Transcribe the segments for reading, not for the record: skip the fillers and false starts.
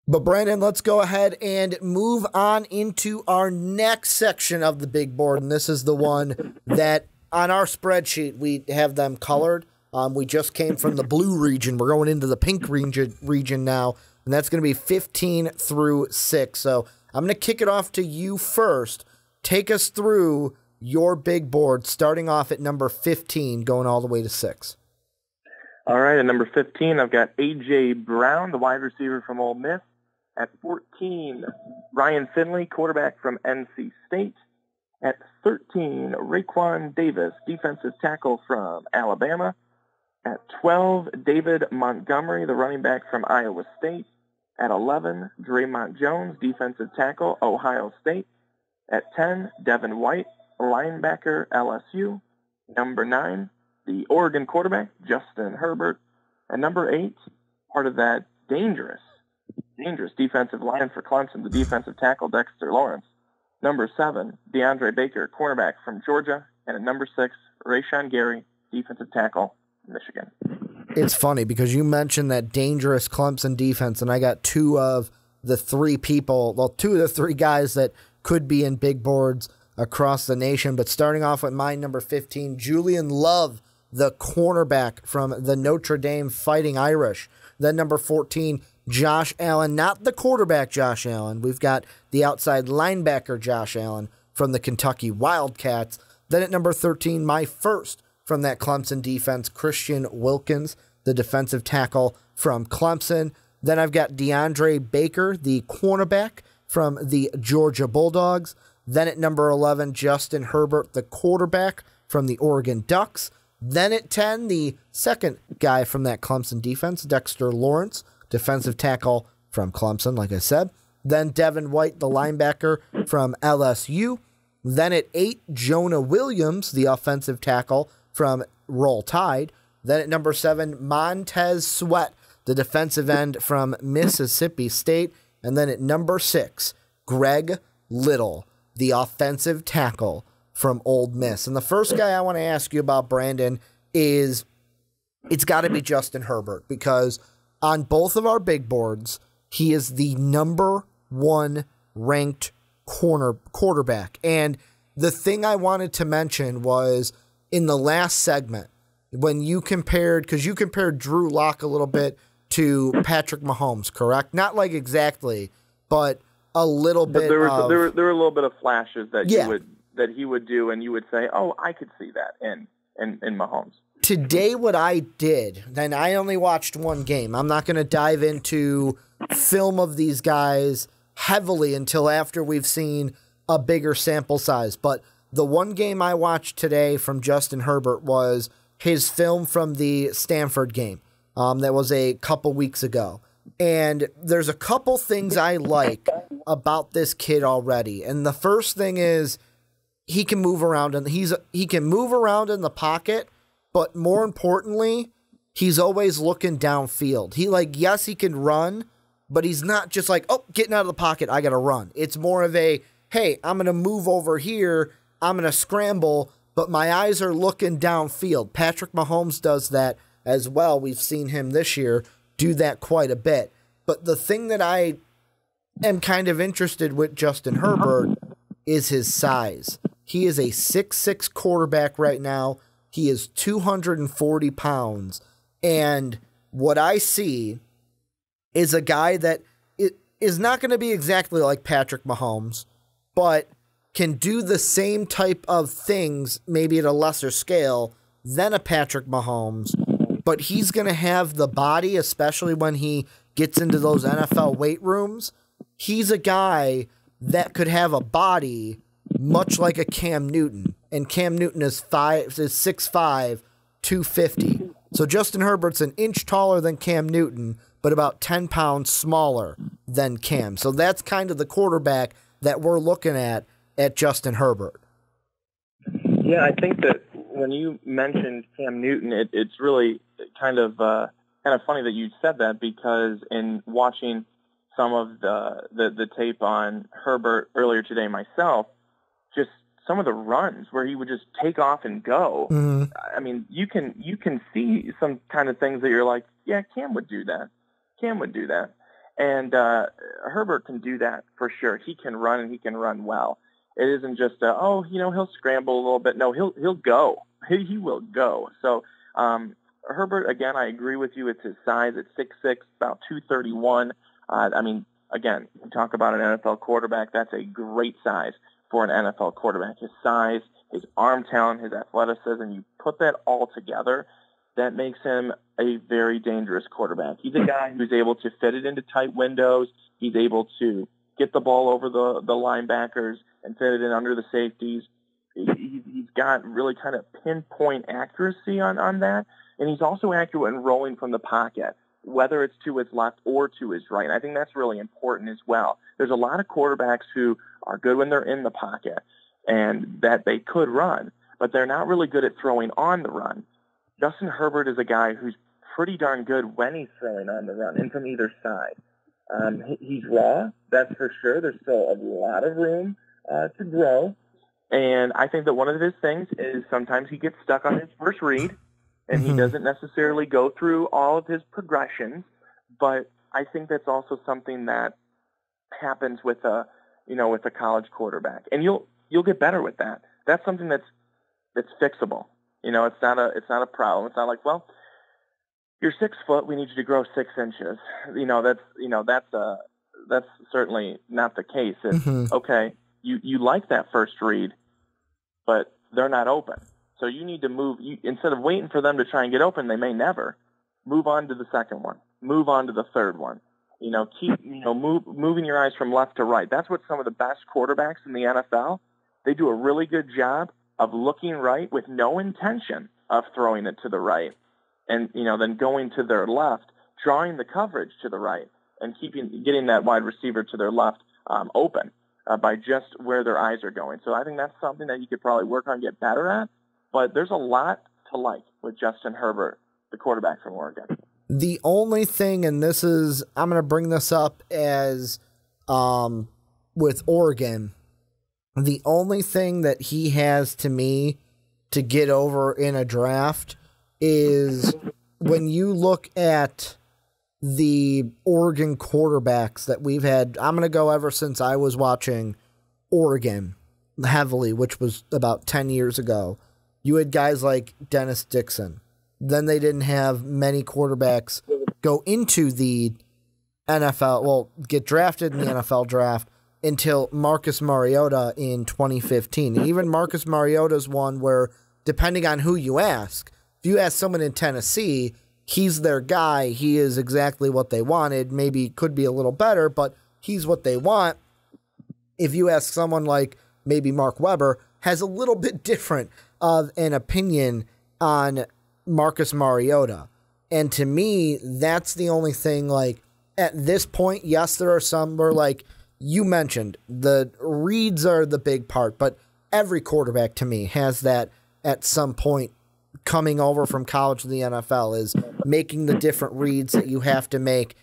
But Brandon, let's go ahead and move on into our next section of the big board. And this is the one that on our spreadsheet, we have them colored. We just came from the blue region. We're going into the pink region now. And that's going to be 15 through 6. So I'm going to kick it off to you first. Take us through your big board, starting off at number 15, going all the way to 6. All right, at number 15, I've got A.J. Brown, the wide receiver from Ole Miss. At 14, Ryan Finley, quarterback from NC State. At 13, Raekwon Davis, defensive tackle from Alabama. At 12, David Montgomery, the running back from Iowa State. At 11, Draymond Jones, defensive tackle, Ohio State. At 10, Devin White, linebacker, LSU. Number 9, the Oregon quarterback, Justin Herbert. And number 8, part of that dangerous defensive line for Clemson, the defensive tackle, Dexter Lawrence. Number 7, DeAndre Baker, cornerback from Georgia. And at number 6, Rashawn Gary, defensive tackle, Michigan. It's funny because you mentioned that dangerous Clemson defense, and I got two of the three guys that could be in big boards across the nation. But starting off with my number 15, Julian Love, the cornerback from the Notre Dame Fighting Irish. Then number 14, Josh Allen, not the quarterback Josh Allen. We've got the outside linebacker Josh Allen from the Kentucky Wildcats. Then at number 13, my first from that Clemson defense, Christian Wilkins, the defensive tackle from Clemson. Then I've got DeAndre Baker, the cornerback from the Georgia Bulldogs. Then at number 11, Justin Herbert, the quarterback from the Oregon Ducks. Then at 10, the second guy from that Clemson defense, Dexter Lawrence, defensive tackle from Clemson, like I said. Then Devin White, the linebacker from LSU. Then at 8, Jonah Williams, the offensive tackle from Roll Tide. Then at number 7, Montez Sweat, the defensive end from Mississippi State. And then at number 6, Greg Little, the offensive tackle from Ole Miss. And the first guy I want to ask you about, Brandon, is it's got to be Justin Herbert, because on both of our big boards, he is the number 1 ranked quarterback. And the thing I wanted to mention was in the last segment, when you compared, because you compared Drew Lock a little bit to Patrick Mahomes, correct? Not like exactly, but a little bit. There were a little bit of flashes that he would do, and you would say, "Oh, I could see that in Mahomes." Today, what I did, then I only watched one game. I'm not going to dive into film of these guys heavily until after we've seen a bigger sample size. But the one game I watched today from Justin Herbert was his film from the Stanford game. That was a couple weeks ago. And there's a couple things I like about this kid already. And the first thing is he can move around, and he can move around in the pocket. But more importantly, he's always looking downfield. Yes, he can run, but he's not just like, oh, getting out of the pocket, I got to run. It's more of a, hey, I'm going to move over here, I'm going to scramble, but my eyes are looking downfield. Patrick Mahomes does that as well. We've seen him this year do that quite a bit. But the thing that I am kind of interested with Justin Herbert is his size. He is a 6'6" quarterback right now. He is 240 pounds. And what I see is a guy that is not going to be exactly like Patrick Mahomes, but can do the same type of things, maybe at a lesser scale, than a Patrick Mahomes. But he's going to have the body, especially when he gets into those NFL weight rooms. He's a guy that could have a body much like a Cam Newton. And Cam Newton is 6'5", 250. So Justin Herbert's an inch taller than Cam Newton, but about 10 pounds smaller than Cam. So that's kind of the quarterback that we're looking at Justin Herbert. Yeah, I think that when you mentioned Cam Newton, it's really kind of funny that you said that, because in watching some of the tape on Herbert earlier today myself, just some of the runs where he would just take off and go. Mm-hmm. I mean, you can see some kind of things that you're like, yeah, Cam would do that. Cam would do that. And Herbert can do that for sure. He can run, and he can run well. It isn't just he'll scramble a little bit. No, he'll go. He will go. So Herbert, again, I agree with you. It's his size. It's 6'6", about 231. Again, you talk about an NFL quarterback. That's a great size for an NFL quarterback. His size, his arm talent, his athleticism, you put that all together, that makes him a very dangerous quarterback. He's a guy who's able to fit it into tight windows. He's able to get the ball over the linebackers and fit it in under the safeties. He's got really kind of pinpoint accuracy on that, and he's also accurate in rolling from the pocket, whether it's to his left or to his right. And I think that's really important as well. There's a lot of quarterbacks who are good when they're in the pocket and that they could run, but they're not really good at throwing on the run. Justin Herbert is a guy who's pretty darn good when he's throwing on the run and from either side. He's raw, that's for sure. There's still a lot of room to grow. And I think that one of his things is sometimes he gets stuck on his first read, and he doesn't necessarily go through all of his progressions. But I think that's also something that happens with a college quarterback, and you'll get better with that. That's something that's fixable. It's not a problem. It's not like, well, you're 6 foot, we need you to grow 6 inches. That's certainly not the case. It's okay. You like that first read, but they're not open. So you need to move. Instead of waiting for them to try and get open, they may never. Move on to the second one. Move on to the third one. Keep moving your eyes from left to right. That's what some of the best quarterbacks in the NFL, they do a really good job of looking right with no intention of throwing it to the right, and then going to their left, drawing the coverage to the right, and getting that wide receiver to their left open by just where their eyes are going. So I think that's something that you could probably work on, get better at. But there's a lot to like with Justin Herbert, the quarterback from Oregon. The only thing, and I'm going to bring this up as with Oregon, the only thing that he has to me to get over in a draft is when you look at the Oregon quarterbacks that we've had. I'm going to go ever since I was watching Oregon heavily, which was about 10 years ago. You had guys like Dennis Dixon. Then they didn't have many quarterbacks go into the NFL, get drafted in the NFL draft until Marcus Mariota in 2015. And even Marcus Mariota's one where, depending on who you ask, if you ask someone in Tennessee, he's their guy. He is exactly what they wanted. Maybe could be a little better, but he's what they want. If you ask someone like maybe Mark Weber, has a little bit different of an opinion on Marcus Mariota. And to me, that's the only thing, like, at this point, yes, there are some where, like, you mentioned, the reads are the big part, but every quarterback to me has that at some point coming over from college to the NFL is making the different reads that you have to make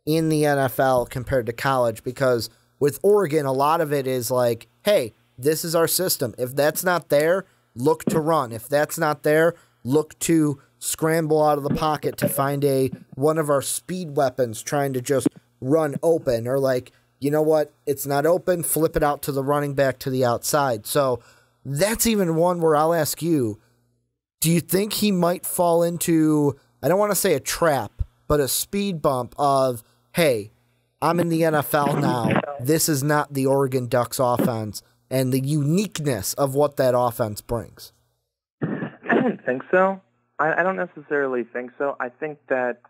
in the NFL compared to college, because with Oregon, a lot of it is like, hey, this is our system. If that's not there, look to run. If that's not there, look to scramble out of the pocket to find one of our speed weapons trying to just run open, or like, you know what, it's not open, flip it out to the running back to the outside. So that's even one where I'll ask you, do you think he might fall into, I don't want to say a trap, but a speed bump of, hey, I'm in the NFL now. This is not the Oregon Ducks offense and the uniqueness of what that offense brings? I don't think so. I don't necessarily think so. I think that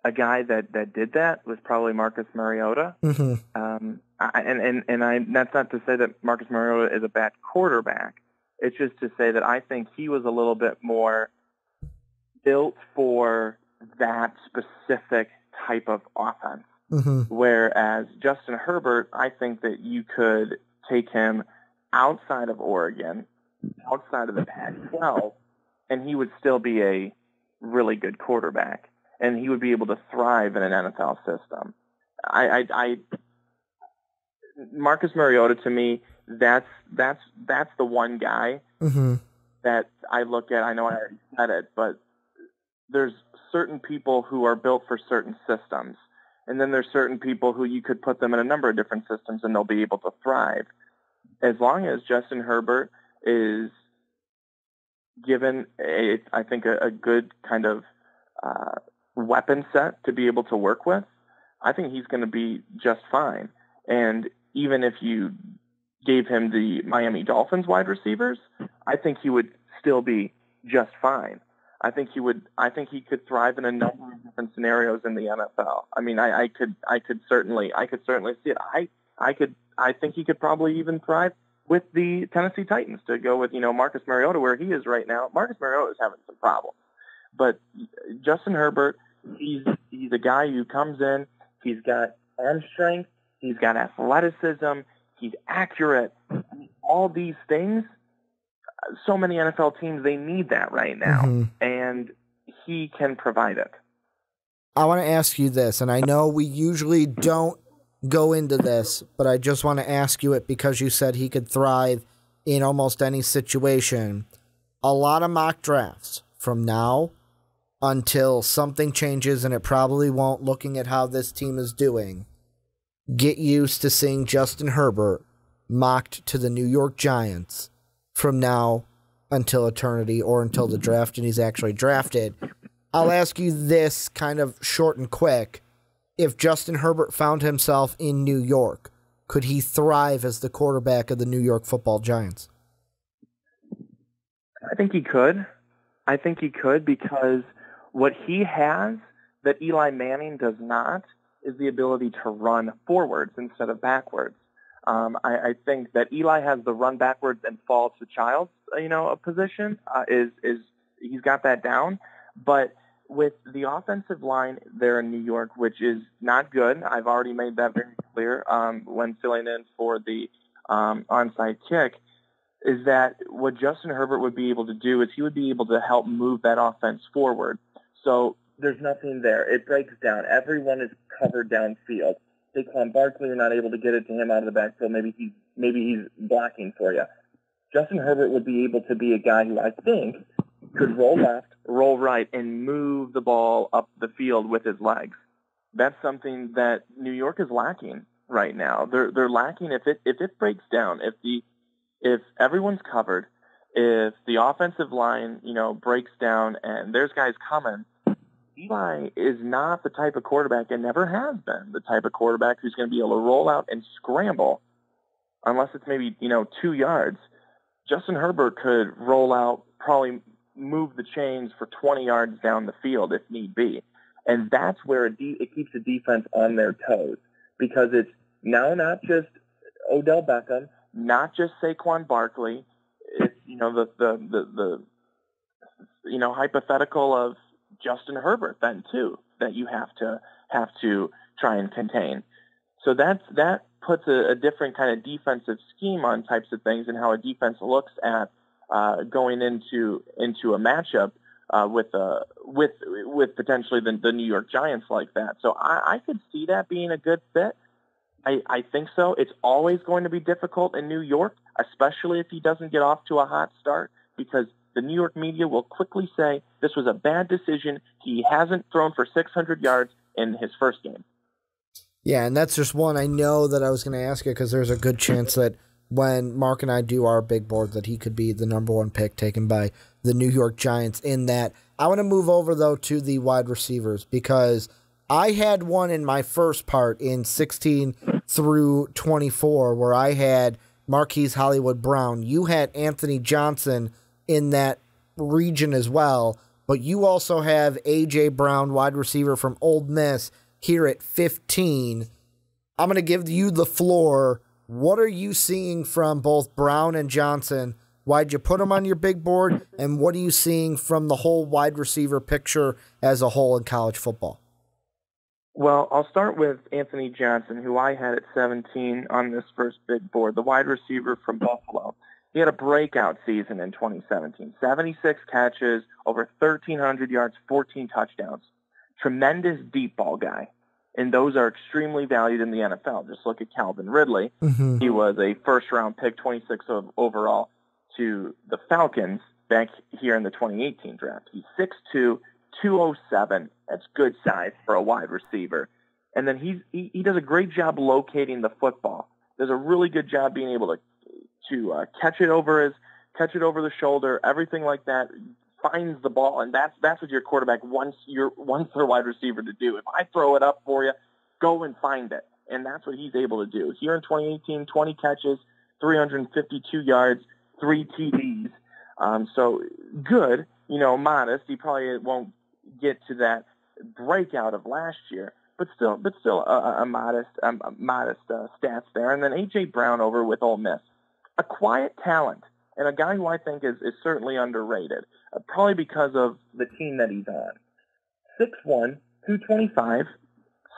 a guy that did that was probably Marcus Mariota. And that's not to say that Marcus Mariota is a bad quarterback. It's just to say that I think he was a little bit more built for that specific type of offense. Whereas Justin Herbert, I think that you could take him outside of Oregon, outside of the Pac-12, and he would still be a really good quarterback, and he would be able to thrive in an NFL system. Marcus Mariota, to me, that's the one guy that I look at. I know I already said it, but there's certain people who are built for certain systems, And then there's certain people who you could put them in a number of different systems and they'll be able to thrive. As long as Justin Herbert is given, I think, a good kind of weapon set to be able to work with, I think he's going to be just fine. And even if you gave him the Miami Dolphins wide receivers, I think he would still be just fine. I think he could thrive in a number of different scenarios in the NFL. I mean, I could certainly see it. I think he could probably even thrive with the Tennessee Titans, to go with, Marcus Mariota, where he is right now. Marcus Mariota is having some problems, but Justin Herbert, he's a guy who comes in. He's got arm strength. He's got athleticism. He's accurate. All these things. So many NFL teams, they need that right now, and he can provide it. I want to ask you this, and I know we usually don't go into this, but I just want to ask you it because you said he could thrive in almost any situation. A lot of mock drafts from now until something changes, and it probably won't, looking at how this team is doing, get used to seeing Justin Herbert mocked to the New York Giants from now until eternity, or until the draft and he's actually drafted. I'll ask you this kind of short and quick. If Justin Herbert found himself in New York, could he thrive as the quarterback of the New York Football Giants? I think he could. Because what he has that Eli Manning does not is the ability to run forwards instead of backwards. I think that Eli has the run backwards and fall to child's, a position. He's got that down. But with the offensive line there in New York, which is not good, I've already made that very clear when filling in for the onside kick, is that what Justin Herbert would be able to do is he would be able to help move that offense forward. So there's nothing there. It breaks down. Everyone is covered downfield. Saquon Barkley, you're not able to get it to him out of the backfield. Maybe he's blocking for you. Justin Herbert would be able to be a guy who I think could roll left, roll right, and move the ball up the field with his legs. That's something that New York is lacking right now. They're lacking if it breaks down, if everyone's covered, if the offensive line, breaks down and there's guys coming. Eli is not the type of quarterback, and never has been the type of quarterback who's going to be able to roll out and scramble unless it's maybe, 2 yards. Justin Herbert could roll out, probably move the chains for 20 yards down the field if need be. And that's where it keeps the defense on their toes, because it's now not just Odell Beckham, not just Saquon Barkley. It's, the hypothetical of Justin Herbert then too, that you have to try and contain. So that puts a different kind of defensive scheme on types of things, and how a defense looks at going into a matchup with potentially the New York Giants like that. So I could see that being a good fit. I think so. It's always going to be difficult in New York, especially if he doesn't get off to a hot start, because the New York media will quickly say this was a bad decision. He hasn't thrown for 600 yards in his first game. Yeah, and that's just one I know that I was going to ask you, because there's a good chance that when Mark and I do our big board that he could be the number one pick taken by the New York Giants in that. I want to move over, though, to the wide receivers, because I had one in my first part in 16 through 24 where I had Marquise Hollywood Brown. You had Anthony Johnson in that region as well, but you also have A.J. Brown, wide receiver from Ole Miss, here at 15. I'm going to give you the floor. What are you seeing from both Brown and Johnson? Why'd you put them on your big board? And what are you seeing from the whole wide receiver picture as a whole in college football? Well, I'll start with Anthony Johnson, who I had at 17 on this first big board, the wide receiver from Buffalo. He had a breakout season in 2017, 76 catches, over 1,300 yards, 14 touchdowns. Tremendous deep ball guy, and those are extremely valued in the NFL. Just look at Calvin Ridley. Mm-hmm. He was a first-round pick, 26 overall, to the Falcons back here in the 2018 draft. He's 6'2", 207. That's good size for a wide receiver. And then he does a great job locating the football. Does a really good job being able to catch it over the shoulder, everything like that. Finds the ball, and that's what your quarterback wants their wide receiver to do. If I throw it up for you, go and find it, and that's what he's able to do. Here in 2018, 20 catches, 352 yards, 3 TDs. So good, modest. He probably won't get to that breakout of last year, but still a modest stats there. And then A.J. Brown over with Ole Miss, a quiet talent and a guy who I think is certainly underrated, probably because of the team that he's on. 6'1", 225,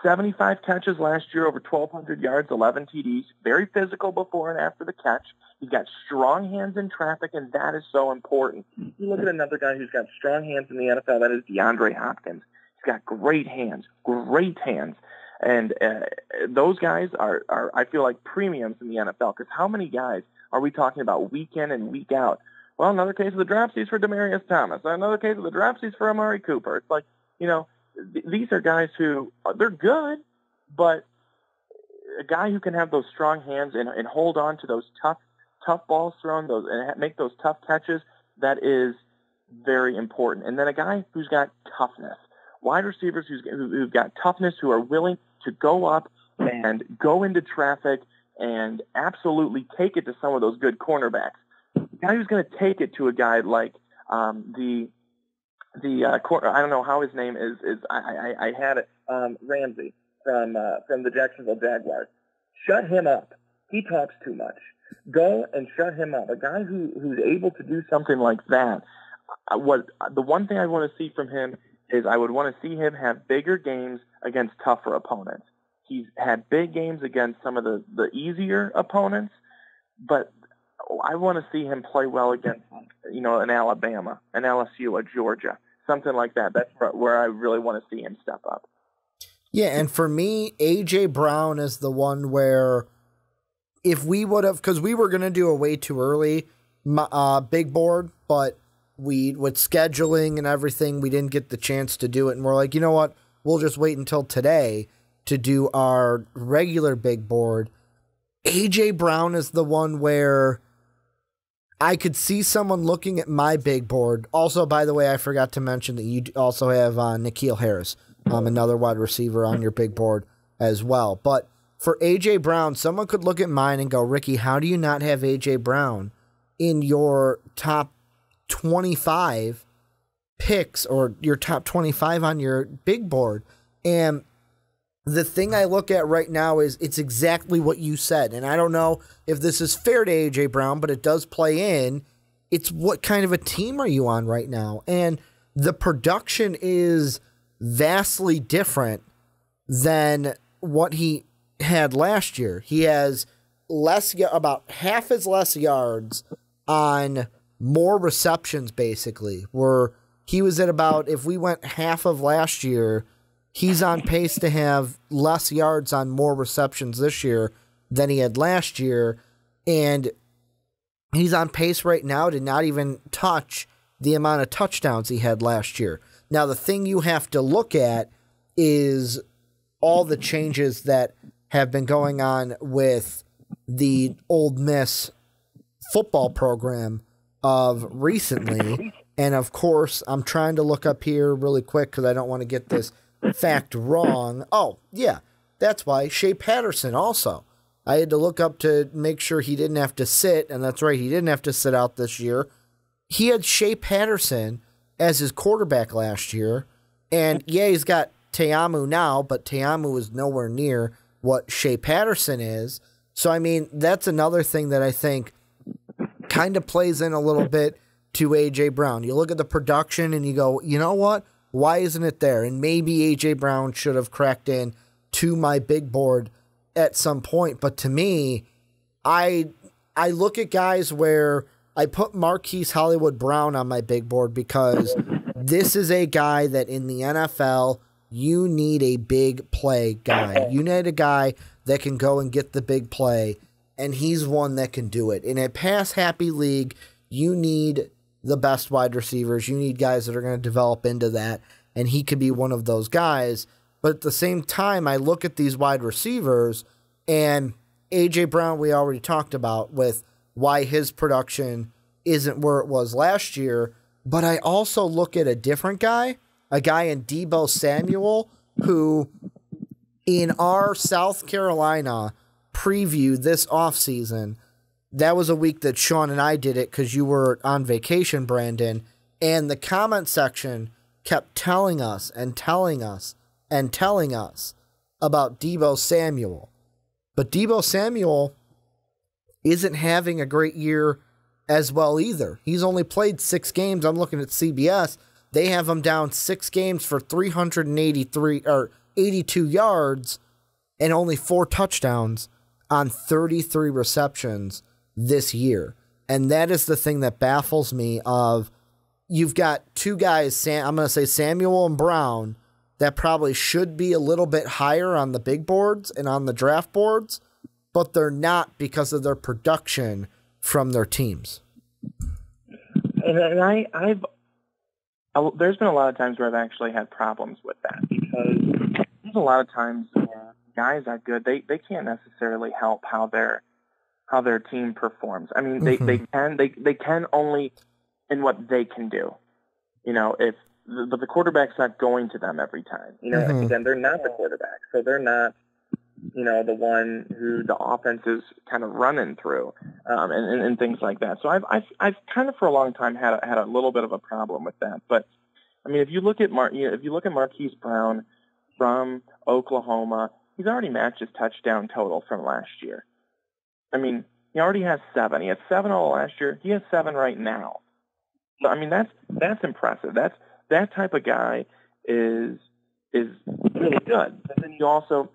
75 catches last year, over 1,200 yards, 11 TDs. Very physical before and after the catch. He's got strong hands in traffic, and that is so important. You look at another guy who's got strong hands in the NFL, that is DeAndre Hopkins. He's got great hands. And those guys are, I feel like, premiums in the NFL, because how many guys are we talking about week in and week out? Well, another case of the dropsies for Demaryius Thomas. Another case of the dropsies for Amari Cooper. It's like, these are guys who, they're good, but a guy who can have those strong hands and hold on to those tough balls thrown, and make those tough catches, that is very important. And then a guy who's got toughness. Wide receivers who've got toughness, who are willing to go up and go into traffic and absolutely take it to some of those good cornerbacks. The guy who's going to take it to a guy like I don't know how his name is I had it, Ramsey from the Jacksonville Jaguars. Shut him up. He talks too much. Go and shut him up. A guy who's able to do something like that. The one thing I want to see from him is I would want to see him have bigger games against tougher opponents. He's had big games against some of the easier opponents, but I want to see him play well against, an Alabama, an LSU, a Georgia, something like that. That's where I really want to see him step up. Yeah, and for me, A.J. Brown is the one where if we would have, because we were going to do a way too early big board, but with scheduling and everything, we didn't get the chance to do it. And we're like, you know what? We'll just wait until today to do our regular big board. A.J. Brown is the one where I could see someone looking at my big board. Also, by the way, I forgot to mention that you also have N'Keal Harris, another wide receiver on your big board as well. But for A.J. Brown, someone could look at mine and go, Ricky, how do you not have A.J. Brown in your top 25 picks or your top 25 on your big board? And the thing I look at right now is it's exactly what you said. And I don't know if this is fair to A.J. Brown, but it does play in. It's what kind of a team are you on right now? And the production is vastly different than what he had last year. He has about half as less yards on more receptions, basically, where he was at about, if we went half of last year, he's on pace to have less yards on more receptions this year than he had last year. And he's on pace right now to not even touch the amount of touchdowns he had last year. Now, the thing you have to look at is all the changes that have been going on with the Ole Miss football program of recently. And of course, I'm trying to look up here really quick because I don't want to get this fact wrong. Oh, yeah, that's why. Shea Patterson also. I had to look up to make sure he didn't have to sit, and that's right, he didn't have to sit out this year. He had Shea Patterson as his quarterback last year, and yeah, he's got Te'amu now, but Te'amu is nowhere near what Shea Patterson is. So, I mean, that's another thing that I think kind of plays in a little bit to A.J. Brown. You look at the production and you go, you know what? Why isn't it there? And maybe A.J. Brown should have cracked in to my big board at some point. But to me, I look at guys where I put Marquise Hollywood Brown on my big board because this is a guy that in the NFL, you need a big play guy. You need a guy that can go and get the big play, and he's one that can do it. In a pass-happy league, you need the best wide receivers. You need guys that are going to develop into that, and he could be one of those guys. But at the same time, I look at these wide receivers, and A.J. Brown, we already talked about with why his production isn't where it was last year. But I also look at a different guy, a guy in Deebo Samuel, who in our South Carolina preview this offseason, that was a week that Sean and I did it because you were on vacation, Brandon, and the comment section kept telling us and telling us and telling us about Deebo Samuel. But Deebo Samuel isn't having a great year as well either. He's only played 6 games. I'm looking at CBS. They have him down 6 games for 82 yards and only 4 touchdowns on 33 receptions this year. And that is the thing that baffles me of you've got 2 guys, I'm going to say Samuel and Brown, that probably should be a little bit higher on the big boards and on the draft boards, but they're not because of their production from their teams. And there's been a lot of times where I've actually had problems with that because there's a lot of times where guys are good. They can't necessarily help how their team performs. I mean, they can only in what they can do. You know, but the quarterback's not going to them every time. You know, again, they're not the quarterback, so they're not, you know, the one who the offense is kind of running through, and things like that. So I've kind of for a long time had a little bit of a problem with that. But I mean, if you look at Marquise Brown from Oklahoma, he's already matched his touchdown total from last year. I mean, he already has 7. He had 7 all last year. He has 7 right now. So I mean, that's impressive. That type of guy is really good. But then you also,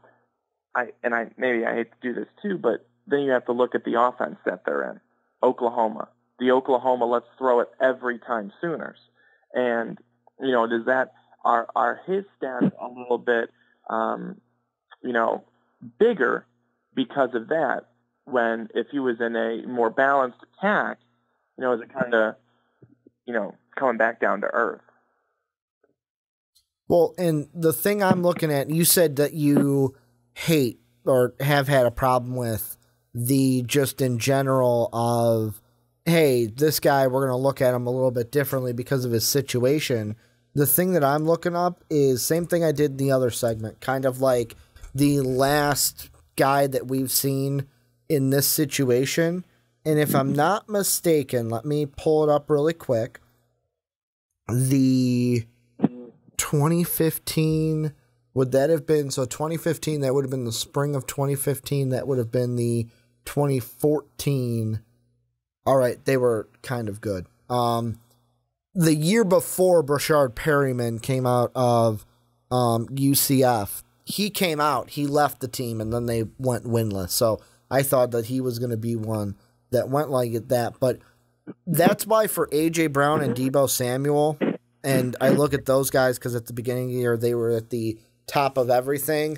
maybe I hate to do this too, but then you have to look at the offense that they're in. Oklahoma, let's throw it every time Sooners, and you know, are his stats a little bit, you know, bigger because of that? When if he was in a more balanced attack, you know, is it kind of, you know, coming back down to earth? Well, and the thing I'm looking at, you said that you hate or have had a problem with the just in general of, hey, this guy, we're going to look at him a little bit differently because of his situation. The thing that I'm looking up is same thing I did in the other segment, kind of like the last guy that we've seen in this situation. And if I'm not mistaken, let me pull it up really quick. The 2015, would that have been, so 2015, that would have been the spring of 2015, that would have been the 2014. All right, they were kind of good. The year before Brashard Perryman came out of UCF, he came out, he left the team, and then they went winless. So I thought that he was going to be one that went like that. But that's why for A.J. Brown and Deebo Samuel, and I look at those guys because at the beginning of the year they were at the top of everything.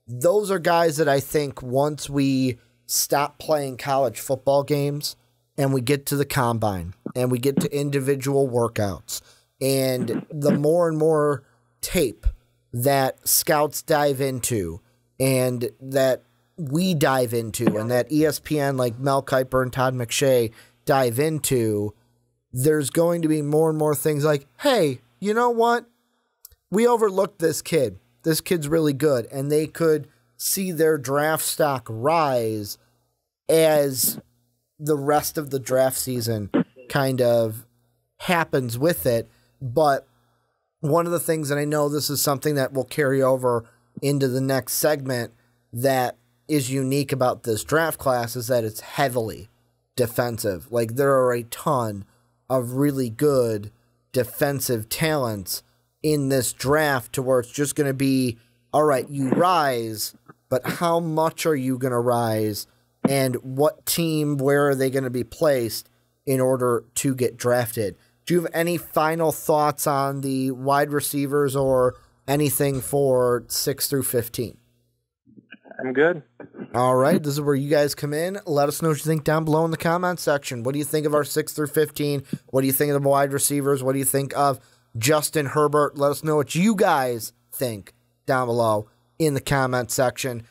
Those are guys that I think once we stop playing college football games and we get to the combine and we get to individual workouts and the more and more tape that scouts dive into and that we dive into and that ESPN like Mel Kiper and Todd McShay dive into, there's going to be more and more things like, hey, you know what? We overlooked this kid. This kid's really good. And they could see their draft stock rise as the rest of the draft season kind of happens with it. But one of the things, and I know this is something that will carry over into the next segment that is unique about this draft class, is that it's heavily defensive. Like, there are a ton of really good defensive talents in this draft to where it's just going to be, all right, you rise, but how much are you going to rise, and what team, where are they going to be placed in order to get drafted? Do you have any final thoughts on the wide receivers or anything for 6 through 15? I'm good. All right, this is where you guys come in. Let us know what you think down below in the comment section. What do you think of our 6 through 15? What do you think of the wide receivers? What do you think of Justin Herbert? Let us know what you guys think down below in the comment section.